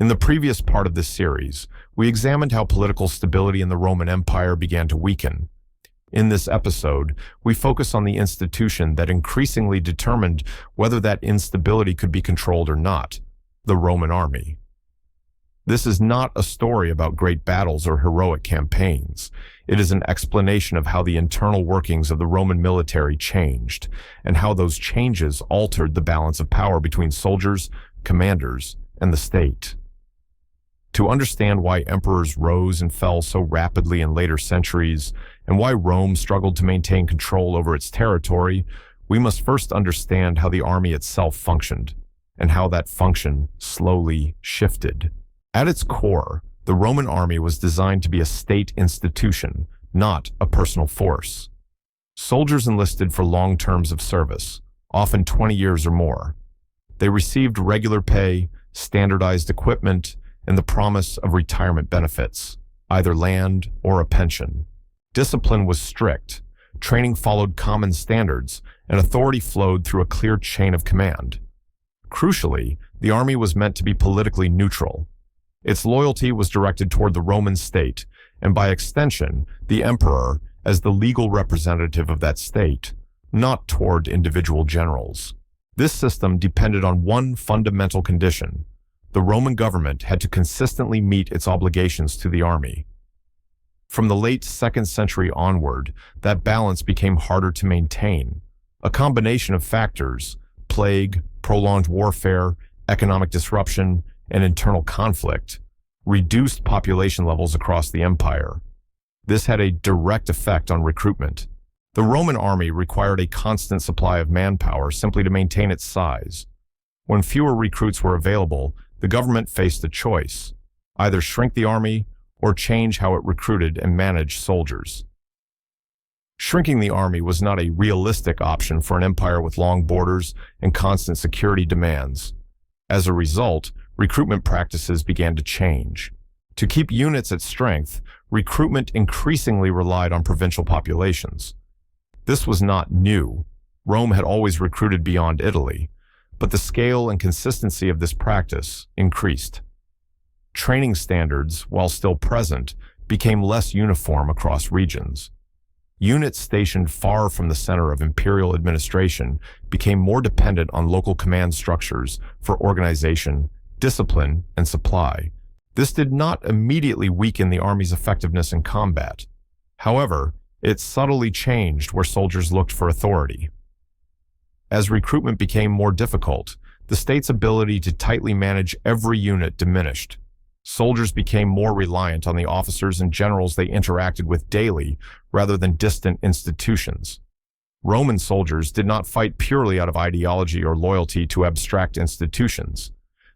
In the previous part of this series, we examined how political stability in the Roman Empire began to weaken. In this episode, we focus on the institution that increasingly determined whether that instability could be controlled or not, the Roman army. This is not a story about great battles or heroic campaigns. It is an explanation of how the internal workings of the Roman military changed, and how those changes altered the balance of power between soldiers, commanders, and the state. To understand why emperors rose and fell so rapidly in later centuries, and why Rome struggled to maintain control over its territory, we must first understand how the army itself functioned, and how that function slowly shifted. At its core, the Roman army was designed to be a state institution, not a personal force. Soldiers enlisted for long terms of service, often 20 years or more. They received regular pay, standardized equipment, and the promise of retirement benefits, either land or a pension. Discipline was strict, training followed common standards, and authority flowed through a clear chain of command. Crucially, the army was meant to be politically neutral. Its loyalty was directed toward the Roman state, and by extension, the emperor as the legal representative of that state, not toward individual generals. This system depended on one fundamental condition: the Roman government had to consistently meet its obligations to the army. From the late 2nd century onward, that balance became harder to maintain. A combination of factors, plague, prolonged warfare, economic disruption, and internal conflict, reduced population levels across the empire. This had a direct effect on recruitment. The Roman army required a constant supply of manpower simply to maintain its size. When fewer recruits were available, the government faced a choice: either shrink the army or change how it recruited and managed soldiers. Shrinking the army was not a realistic option for an empire with long borders and constant security demands. As a result, recruitment practices began to change. To keep units at strength, recruitment increasingly relied on provincial populations. This was not new. Rome had always recruited beyond Italy, but the scale and consistency of this practice increased. Training standards, while still present, became less uniform across regions. Units stationed far from the center of imperial administration became more dependent on local command structures for organization, discipline, and supply. This did not immediately weaken the army's effectiveness in combat. However, it subtly changed where soldiers looked for authority. As recruitment became more difficult, the state's ability to tightly manage every unit diminished. Soldiers became more reliant on the officers and generals they interacted with daily rather than distant institutions. Roman soldiers did not fight purely out of ideology or loyalty to abstract institutions.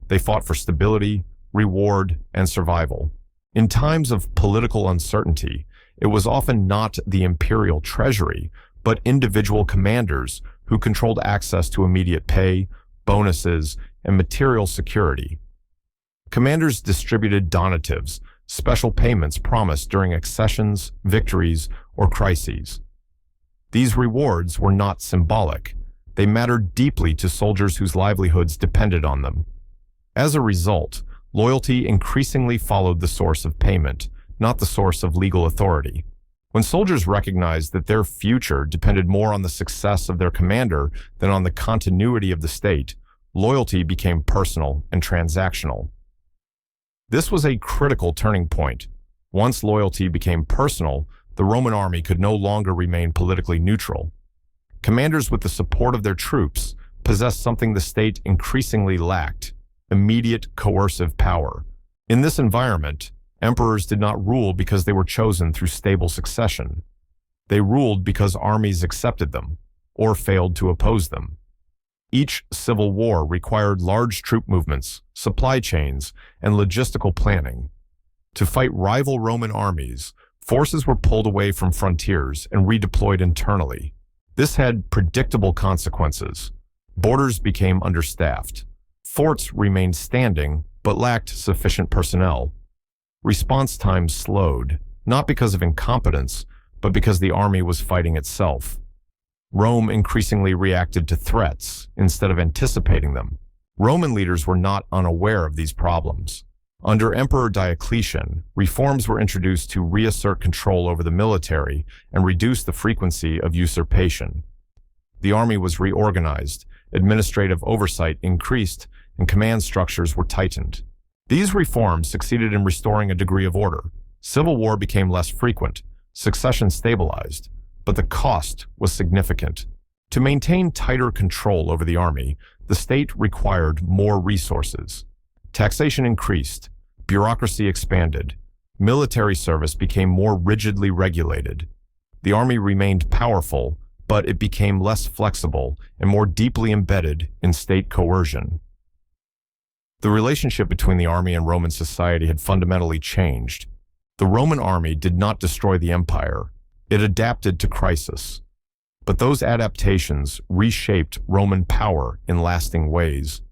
They fought for stability, reward, and survival. In times of political uncertainty, it was often not the imperial treasury, but individual commanders who controlled access to immediate pay, bonuses, and material security. Commanders distributed donatives, special payments promised during accessions, victories, or crises. These rewards were not symbolic. They mattered deeply to soldiers whose livelihoods depended on them. As a result, loyalty increasingly followed the source of payment, not the source of legal authority. When soldiers recognized that their future depended more on the success of their commander than on the continuity of the state, loyalty became personal and transactional. This was a critical turning point. Once loyalty became personal, the Roman army could no longer remain politically neutral. Commanders with the support of their troops possessed something the state increasingly lacked: immediate coercive power. In this environment, emperors did not rule because they were chosen through stable succession. They ruled because armies accepted them, or failed to oppose them. Each civil war required large troop movements, supply chains, and logistical planning. To fight rival Roman armies, forces were pulled away from frontiers and redeployed internally. This had predictable consequences. Borders became understaffed. Forts remained standing, but lacked sufficient personnel. Response times slowed, not because of incompetence, but because the army was fighting itself. Rome increasingly reacted to threats instead of anticipating them. Roman leaders were not unaware of these problems. Under Emperor Diocletian, reforms were introduced to reassert control over the military and reduce the frequency of usurpation. The army was reorganized, administrative oversight increased, and command structures were tightened. These reforms succeeded in restoring a degree of order. Civil war became less frequent, succession stabilized, but the cost was significant. To maintain tighter control over the army, the state required more resources. Taxation increased, bureaucracy expanded, military service became more rigidly regulated. The army remained powerful, but it became less flexible and more deeply embedded in state coercion. The relationship between the army and Roman society had fundamentally changed. The Roman army did not destroy the empire. It adapted to crisis. But those adaptations reshaped Roman power in lasting ways.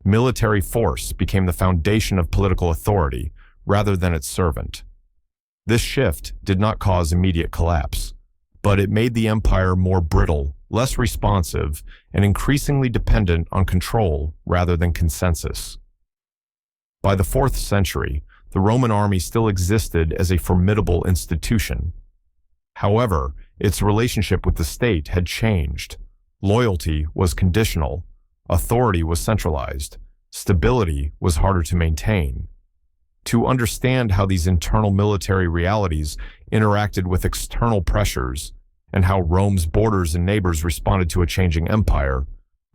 Military force became the foundation of political authority rather than its servant. This shift did not cause immediate collapse, but it made the empire more brittle, less responsive, and increasingly dependent on control rather than consensus. By the 4th century, the Roman army still existed as a formidable institution. However, its relationship with the state had changed. Loyalty was conditional, authority was centralized, stability was harder to maintain. To understand how these internal military realities interacted with external pressures and how Rome's borders and neighbors responded to a changing empire,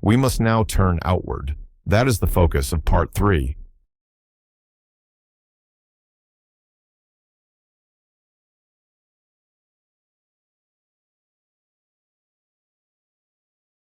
we must now turn outward. That is the focus of Part 3.